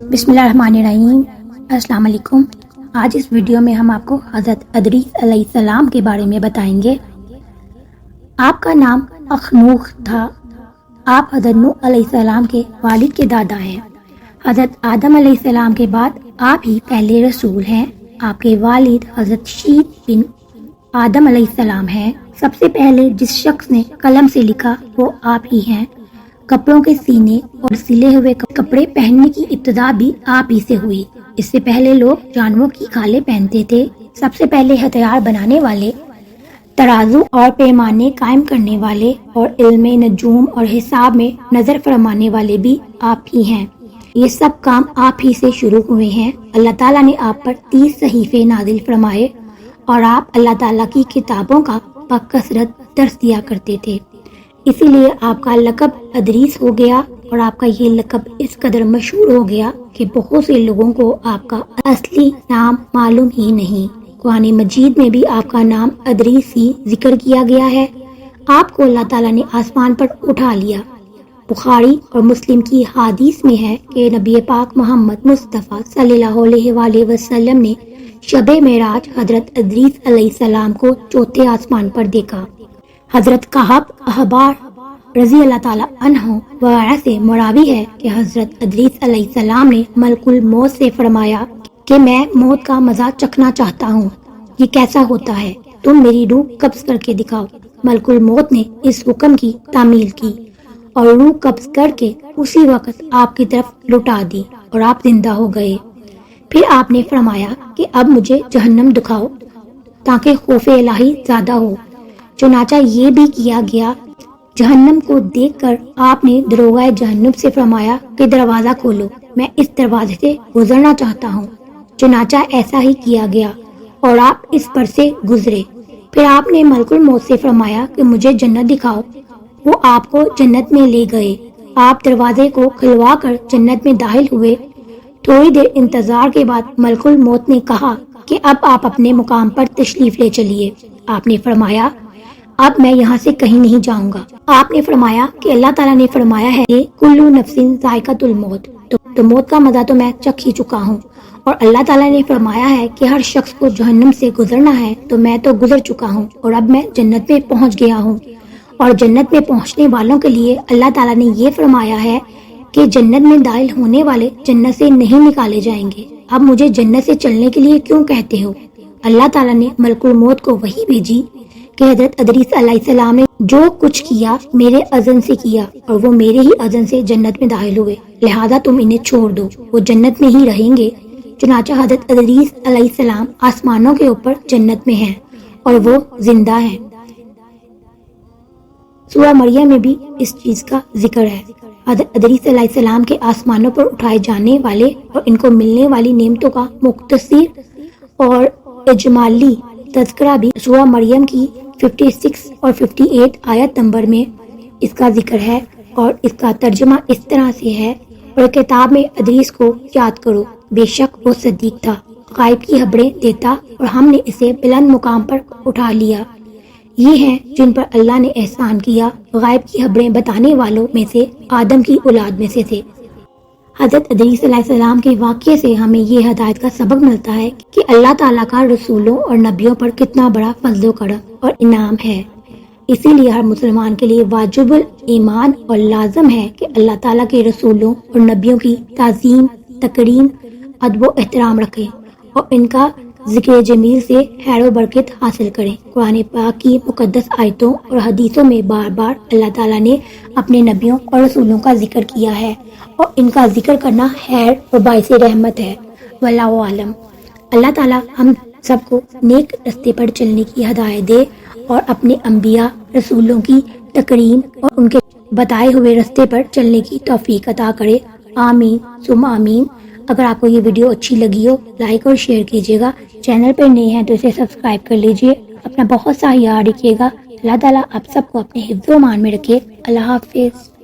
बिस्मिल्लाहिर्रहमानिर्रहीम। अस्सलाम वालेकुम। आज इस वीडियो में हम आपको हज़रत अदरीस अलैहिस्सलाम के बारे में बताएंगे। आपका नाम अखनूख था। आप हज़रत नूह अलैहिस्सलाम के वालिद के दादा हैं। हज़रत आदम अलैहिस्सलाम के बाद आप ही पहले रसूल हैं। आपके वालिद हज़रत शीत बिन आदम अलैहिस्सलाम हैं। सबसे पहले जिस शख्स ने कलम से लिखा वो आप ही हैं। कपड़ों के सीने और सिले हुए कपड़े पहनने की इब्तिदा भी आप ही से हुई। इससे पहले लोग जानवरों की खालें पहनते थे। सबसे पहले हथियार बनाने वाले, तराजू और पैमाने कायम करने वाले और इल्मे नजूम और हिसाब में नजर फरमाने वाले भी आप ही हैं। ये सब काम आप ही से शुरू हुए हैं। अल्लाह ताला ने आप पर 30 सहीफे नाजिल फरमाए और आप अल्लाह ताला की किताबों का बकसरत दर्स दिया करते थे। इसीलिए आपका लक़ब अदरीस हो गया और आपका ये लक़ब इस कदर मशहूर हो गया कि बहुत से लोगों को आपका असली नाम मालूम ही नहीं। कुरान मजीद में भी आपका नाम अदरीस ही जिक्र किया गया है। आपको अल्लाह ताला ने आसमान पर उठा लिया। बुखारी और मुस्लिम की हदीस में है कि नबी पाक मोहम्मद मुस्तफ़ा सल्लल्लाहु अलैहि वसल्लम ने शबे मेराज हजरत अदरीस अलैहिस्सलाम को चौथे आसमान पर देखा। हजरत कहब अहबार रजी अल्लाह ताला अन्हु वगैरह से मुरावी है कि हजरत अदरीस अलैहिस्सलाम ने मलकुल मौत से फरमाया कि मैं मौत का मजा चखना चाहता हूँ। ये कैसा होता है? तुम मेरी रूह कब्ज करके दिखाओ। मलकुल मौत ने इस हुक्म की तामील की और रूह कब्ज करके उसी वक्त आपकी तरफ लुटा दी और आप जिंदा हो गए। फिर आपने फरमाया कि अब मुझे जहन्नम दिखाओ ताकि खौफ इलाही ज्यादा हो। चुनाचा ये भी किया गया। जहन्नम को देखकर आपने दरोगाए जहन्नम से फरमाया कि दरवाजा खोलो, मैं इस दरवाजे से गुजरना चाहता हूँ। चुनाचा ऐसा ही किया गया और आप इस पर से गुजरे। फिर आपने मलकुल मौत से फरमाया कि मुझे जन्नत दिखाओ। वो आपको जन्नत में ले गए। आप दरवाजे को खुलवा कर जन्नत में दाखिल हुए। थोड़ी देर इंतजार के बाद मलकुल मौत ने कहा कि अब आप अपने मुकाम पर तशरीफ ले चलिए। आपने फरमाया अब मैं यहाँ से कहीं नहीं जाऊंगा। आपने फरमाया कि अल्लाह ताला ने फरमाया है कि कुल्लू नफ्सिन जायकातुल मौत, तो मौत का मजा तो मैं चख ही चुका हूँ। और अल्लाह ताला ने फरमाया है कि हर शख्स को जहन्नम से गुजरना है, तो मैं तो गुजर चुका हूँ और अब मैं जन्नत में पहुँच गया हूँ। और जन्नत में पहुँचने वालों के लिए अल्लाह ताला ने ये फरमाया है कि जन्नत में दाखिल होने वाले जन्नत से नहीं निकाले जाएंगे। अब मुझे जन्नत से चलने के लिए क्यों कहते हो? अल्लाह ताला ने मलकुल मौत को वही भेजी कि हजरत अदरीस अलैहिस्सलाम ने जो कुछ किया मेरे अज़न से किया और वो मेरे ही अज़न से जन्नत में दाखिल हुए, लिहाजा तुम इन्हें छोड़ दो, वो जन्नत में ही रहेंगे। चुनाचा हजरत अदरीस अलैहिस्सलाम आसमानों के ऊपर जन्नत में हैं और वो जिंदा हैं। सूरह मरियम में भी इस चीज का जिक्र है। हजरत अदरीस अलैहिस्सलाम के आसमानों पर उठाए जाने वाले और इनको मिलने वाली नेमतों का मुख्तसर और इजमाली तज़किरा भी सूरह मरियम की 56 और 58 आयत नंबर में इसका जिक्र है और इसका तर्जुमा इस तरह से है, और किताब में अदरीस को याद करो, बेशक वो सदीक था, गायब की खबरें देता और हमने इसे बुलंद मुकाम पर उठा लिया। ये हैं जिन पर अल्लाह ने एहसान किया, गायब की खबरें बताने वालों में से आदम की औलाद में से थे। हजरत अदरीस अलैहिस्सलाम के वाक़ये से हमें ये हिदायत का सबक मिलता है कि अल्लाह ताला का रसूलों और नबियों पर कितना बड़ा फजल करम और इनाम है। इसीलिए हर मुसलमान के लिए वाजिबुल ईमान और लाजम है कि अल्लाह ताला के रसूलों और नबियों की ताज़ीम, तकरीम, अदब व एहतराम रखें और इनका जिक्र जमील से खैर बरकत हासिल करें। कुरान पाक की मुकद्दस आयतों और हदीसों में बार बार अल्लाह ताला ने अपने नबियों और रसूलों का जिक्र किया है और इनका जिक्र करना खैर और बाइस रहमत है। वल्लाहु आलम। अल्लाह ताला हम सबको नेक रास्ते पर चलने की हिदायत दे और अपने अंबिया रसूलों की तकरीम और उनके बताए हुए रास्ते पर चलने की तौफीक अता करे। आमीन सुम आमीन। अगर आपको ये वीडियो अच्छी लगी हो, लाइक और शेयर कीजिएगा। चैनल पर नए हैं तो इसे सब्सक्राइब कर लीजिए। अपना बहुत सा याद रखिएगा। अल्लाह ताला आप सबको अपने हिफ्ज़-ओ-मान में रखे। अल्लाह हाफिज़।